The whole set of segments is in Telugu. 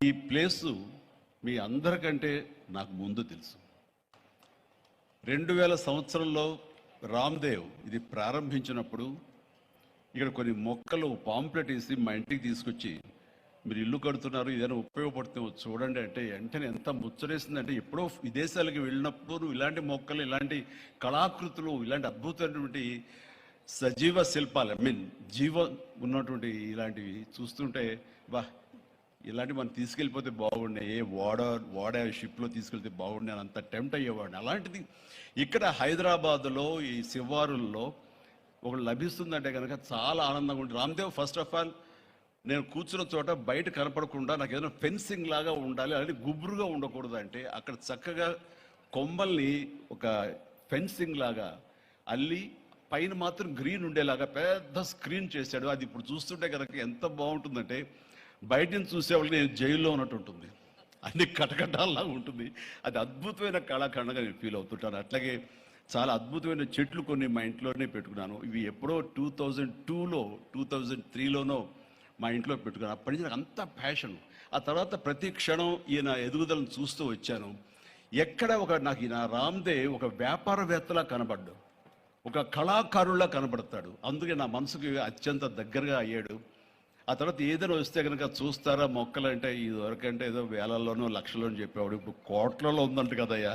ఈ ప్లేసు మీ అందరికంటే నాకు ముందు తెలుసు. 2000 సంవత్సరంలో రామ్దేవ్ ఇది ప్రారంభించినప్పుడు ఇక్కడ కొన్ని మొక్కలు పాంప్లెట్ వేసి మా ఇంటికి తీసుకొచ్చి, మీరు ఇల్లు కడుతున్నారు, ఏదైనా ఉపయోగపడుతుంది చూడండి అంటే వెంటనే ఎంత ముచ్చటేసిందంటే, ఎప్పుడో విదేశాలకు వెళ్ళినప్పుడు ఇలాంటి మొక్కలు, ఇలాంటి కళాకృతులు, ఇలాంటి అద్భుతమైనటువంటి సజీవ శిల్పాలు, జీవం ఉన్నటువంటి ఇలాంటివి చూస్తుంటే ఇలాంటివి మనం తీసుకెళ్ళిపోతే బాగుండే, వాడ షిప్లో తీసుకెళ్తే బాగుండే అని అంత టెంప్ట్ అయ్యేవాడిని. అలాంటిది ఇక్కడ హైదరాబాదులో ఈ శివారుల్లో ఒకటి లభిస్తుందంటే కనుక చాలా ఆనందంగా ఉంటుంది. రామ్దేవ్ ఫస్ట్ ఆఫ్ ఆల్ నేను కూర్చున్న చోట బయట కనపడకుండా నాకు ఏదైనా ఫెన్సింగ్ లాగా ఉండాలి, అలాగే గుబురుగా ఉండకూడదు అంటే అక్కడ చక్కగా కొమ్మల్ని ఒక ఫెన్సింగ్ లాగా అల్లి పైన మాత్రం గ్రీన్ ఉండేలాగా పెద్ద స్క్రీన్ చేశాడు. అది ఇప్పుడు చూస్తుంటే కనుక ఎంత బాగుంటుందంటే బయట నుంచి చూసేవాళ్ళకి నేను జైల్లో ఉన్నట్టు ఉంటుంది, అన్ని కటకటాల్లాగా ఉంటుంది. అది అద్భుతమైన కళాఖండంగా నేను ఫీల్ అవుతుంటాను. అట్లాగే చాలా అద్భుతమైన చెట్లు కొన్ని మా ఇంట్లోనే పెట్టుకున్నాను. ఇవి ఎప్పుడో 2002లో 2003లోనో మా ఇంట్లో పెట్టుకున్నాను. అప్పటి నుంచి నాకు అంత ప్యాషన్. ఆ తర్వాత ప్రతి క్షణం ఈయన ఎదుగుదలను చూస్తూ వచ్చాను. ఎక్కడ నాకు ఈయన రామ్దేవ్ ఒక వ్యాపారవేత్తలా కనబడ్డాడు, ఒక కళాకారుల్లా కనబడతాడు. అందుకే నా మనసుకి అత్యంత దగ్గరగా అయ్యాడు. ఆ తర్వాత ఏదైనా వస్తే కనుక చూస్తారా మొక్కలు అంటే, ఇదివరకంటే ఏదో వేలల్లోనో లక్షల్లోనూ చెప్పేవాడు, ఇప్పుడు కోట్లలో ఉందంట కదయ్యా.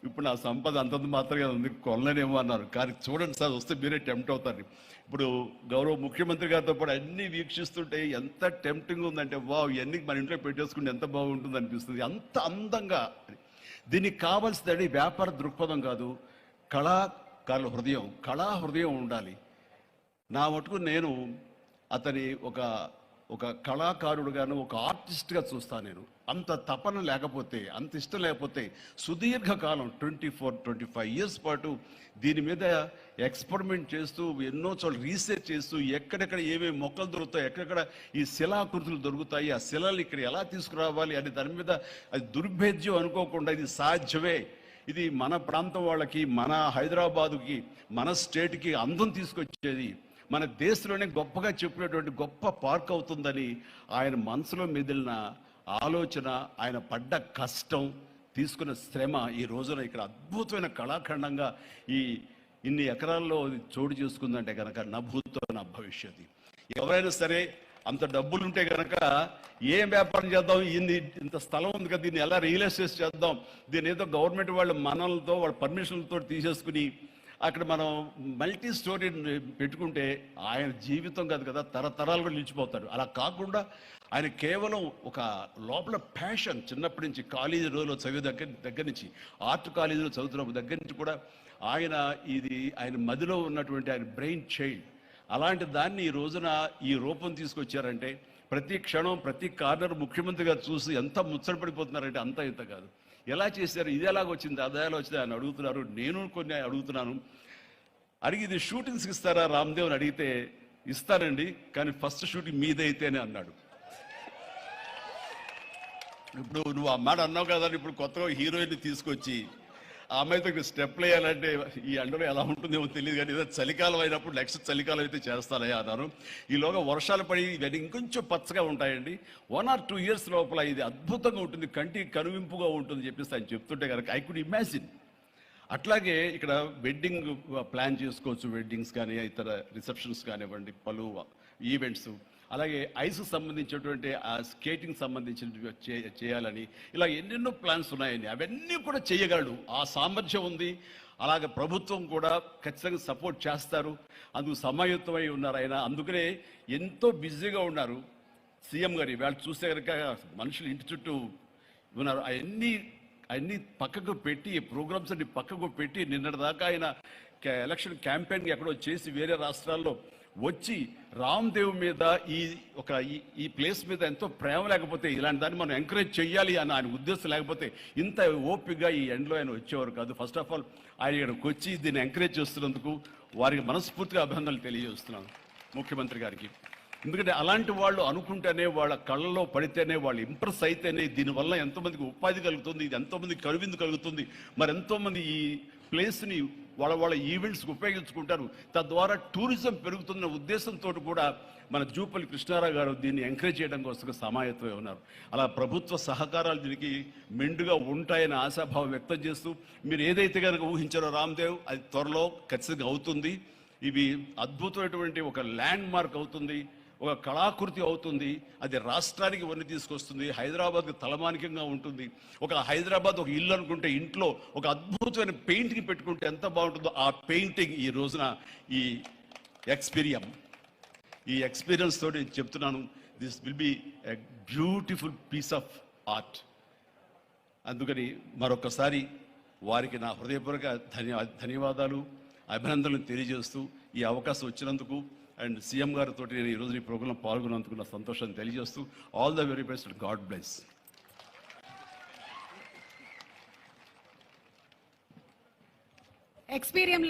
ఇప్పుడు నా సంపద అంతంత మాత్రమే ఉంది, కొనలేనేమో అన్నారు. కానీ చూడండి సార్, వస్తే మీరే టెంప్ట్ అవుతారు. ఇప్పుడు గౌరవ ముఖ్యమంత్రి గారితో పాటు అన్నీ వీక్షిస్తుంటే ఎంత టెంప్టింగ్ ఉందంటే, ఇవన్నీ మన ఇంట్లో పెట్టేసుకుంటే ఎంత బాగుంటుంది అనిపిస్తుంది. అంత అందంగా. దీనికి కావాల్సింది వ్యాపార దృక్పథం కాదు, కళాకారుల హృదయం, కళా హృదయం ఉండాలి. నా మటుకు నేను అతని ఒక కళాకారుడుగాను, ఒక ఆర్టిస్ట్గా చూస్తాను. నేను అంత తపన లేకపోతే, అంత ఇష్టం లేకపోతే సుదీర్ఘకాలం 24-25 ఇయర్స్ పాటు దీని మీద ఎక్స్పెరిమెంట్ చేస్తూ, ఎన్నో చోట్ల రీసెర్చ్ చేస్తూ, ఎక్కడెక్కడ ఏమేమి మొక్కలు దొరుకుతాయి, ఎక్కడెక్కడ ఈ శిలాకృతులు దొరుకుతాయి, ఆ శిలలు ఇక్కడ ఎలా తీసుకురావాలి అని దాని మీద అది దుర్భేద్యం అనుకోకుండా ఇది సాధ్యమే, ఇది మన ప్రాంతం వాళ్ళకి, మన హైదరాబాదుకి, మన స్టేట్కి అందం తీసుకొచ్చేది, మన దేశంలోనే గొప్పగా చెప్పినటువంటి గొప్ప పార్క్ అవుతుందని ఆయన మనసులో మెదిలిన ఆలోచన, ఆయన పడ్డ కష్టం, తీసుకున్న శ్రమ ఈ రోజున ఇక్కడ అద్భుతమైన కళాఖండంగా ఇన్ని ఎకరాల్లో చోటు చేసుకుందంటే కనుక నా భూతో నా భవిష్యత్తు. ఎవరైనా సరే అంత డబ్బులుంటే కనుక ఏం వ్యాపారం చేద్దాం, ఇంత స్థలం ఉంది కదా, దీన్ని ఎలా రియల్ ఎస్టేట్ చేద్దాం, దీన్ని ఏదో గవర్నమెంట్ వాళ్ళ మనలతో వాళ్ళ పర్మిషన్లతో తీసేసుకుని అక్కడ మనం మల్టీ స్టోరీ పెట్టుకుంటే ఆయన జీవితం కాదు కదా, తరతరాలు కూడా నిలిచిపోతాడు. అలా కాకుండా ఆయన కేవలం ఒక లోపల ప్యాషన్, చిన్నప్పటి నుంచి కాలేజీ రోజులో చదివే దగ్గర నుంచి, ఆర్ట్ కాలేజీలో చదువుతున్నప్పుడు దగ్గర నుంచి కూడా ఆయన మదిలో ఉన్నటువంటి ఆయన బ్రెయిన్ చైల్డ్. అలాంటి దాన్ని ఈ రోజున ఈ రూపం తీసుకొచ్చారంటే ప్రతి క్షణం ప్రతి కార్నర్ ముఖ్యమంత్రి గారు చూసి ఎంత ముచ్చటపడిపోతున్నారంటే అంత ఇంత కాదు. ఎలా చేశారు, ఇది ఎలాగొచ్చింది, అది ఎలా వచ్చింది అని అడుగుతున్నారు. నేను కొన్ని అడుగుతున్నాను. అడిగి ఇది షూటింగ్స్కి ఇస్తారా రామ్దేవ్ అని అడిగితే ఇస్తానండి, కానీ ఫస్ట్ షూటింగ్ మీదైతేనే అన్నాడు. ఇప్పుడు నువ్వు ఆ మాట అన్నావు కదా, ఇప్పుడు కొత్తగా హీరోయిన్ తీసుకొచ్చి ఆ అమ్మాయితో స్టెప్లు వేయాలంటే ఈ ఎండలో ఎలా ఉంటుందేమో తెలియదు, కానీ ఏదో చలికాలం అయినప్పుడు నెక్స్ట్ చలికాలం అయితే చేస్తానయ్యా అన్నారు. ఈలోగా వర్షాలు పడి ఇవన్నీ ఇంకొంచెం పచ్చగా ఉంటాయండి, 1 or 2 years లోపల ఇది అద్భుతంగా ఉంటుంది, కంటికి కనువింపుగా ఉంటుంది చెప్పేసి ఆయన చెప్తుంటే కనుక ఐ కుడ్ ఇమాజిన్. అట్లాగే ఇక్కడ వెడ్డింగ్ ప్లాన్ చేసుకోవచ్చు, వెడ్డింగ్స్ కానీ ఇతర రిసెప్షన్స్ కానివ్వండి, పలు ఈవెంట్స్, అలాగే ఐస్ సంబంధించినటువంటి ఆ స్కేటింగ్ సంబంధించిన చేయాలని ఇలా ఎన్నెన్నో ప్లాన్స్ ఉన్నాయండి. అవన్నీ కూడా చేయగలడు, ఆ సామర్థ్యం ఉంది. అలాగే ప్రభుత్వం కూడా ఖచ్చితంగా సపోర్ట్ చేస్తారు, అందుకు సమాయుత్తమై ఉన్నారు ఆయన. అందుకనే ఎంతో బిజీగా ఉన్నారు సీఎం గారు. వాళ్ళు చూస్తే కనుక మనుషులు ఇంటి చుట్టూ ఉన్నారు. అవన్నీ పక్కకు పెట్టి, ప్రోగ్రామ్స్ అన్ని పక్కకు పెట్టి, నిన్నటిదాకా ఆయన ఎలక్షన్ క్యాంపెయిన్ ఎక్కడో చేసి వేరే రాష్ట్రాల్లో వచ్చి రామ్దేవ్ మీద ఈ ప్లేస్ మీద ఎంతో ప్రేమ లేకపోతే, ఇలాంటి దాన్ని మనం ఎంకరేజ్ చేయాలి అని ఆయన ఉద్దేశం లేకపోతే ఇంత ఓపికగా ఈ ఎండ్లో ఆయన వచ్చేవారు కాదు. ఫస్ట్ ఆఫ్ ఆల్ ఆయన ఇక్కడికి వచ్చి దీన్ని ఎంకరేజ్ చేస్తున్నందుకు వారికి మనస్ఫూర్తిగా అభినందనలు తెలియజేస్తున్నాను ముఖ్యమంత్రి గారికి. ఎందుకంటే అలాంటి వాళ్ళు అనుకుంటేనే, వాళ్ళ కళ్ళలో పడితేనే, వాళ్ళు ఇంప్రెస్ అయితేనే దీనివల్ల ఎంతోమందికి ఉపాధి కలుగుతుంది, ఇది ఎంతోమందికి కనువిందు కలుగుతుంది, మరి ఎంతోమంది ఈ ప్లేస్ని వాళ్ళ ఈవెంట్స్కి ఉపయోగించుకుంటారు. తద్వారా టూరిజం పెరుగుతున్న ఉద్దేశంతో కూడా మన జూపల్లి కృష్ణారావు గారు దీన్ని ఎంకరేజ్ చేయడం కోసం సమాయత్తమై ఉన్నారు. అలా ప్రభుత్వ సహకారాలు దీనికి మెండుగా ఉంటాయని ఆశాభావం వ్యక్తం చేస్తూ, మీరు ఏదైతే కనుక ఊహించారో రామ్దేవ్, అది త్వరలో ఖచ్చితంగా అవుతుంది. ఇవి అద్భుతమైనటువంటి ఒక ల్యాండ్ మార్క్ అవుతుంది, ఒక కళాకృతి అవుతుంది. అది రాష్ట్రానికి వన్ని తీసుకొస్తుంది, హైదరాబాద్కి తలమానికంగా ఉంటుంది. ఒక హైదరాబాద్ ఒక ఇల్లు అనుకుంటే ఇంట్లో ఒక అద్భుతమైన పెయింటింగ్ పెట్టుకుంటే ఎంత బాగుంటుందో ఆ పెయింటింగ్ ఈ రోజున ఈ ఎక్స్పీరియన్స్ తోటి చెప్తున్నాను. This will be a beautiful piece of art. అందుకని మరొకసారి వారికి నా హృదయపూర్వక ధన్యవాదాలు, అభినందనలు తెలియజేస్తూ ఈ అవకాశం వచ్చినందుకు అండ్ సీఎం గారితో నేను ఈరోజు ఈ ప్రోగ్రాంలో పాల్గొన్నందుకు నా సంతోషాన్ని తెలియజేస్తూ all the very best, God bless. Experience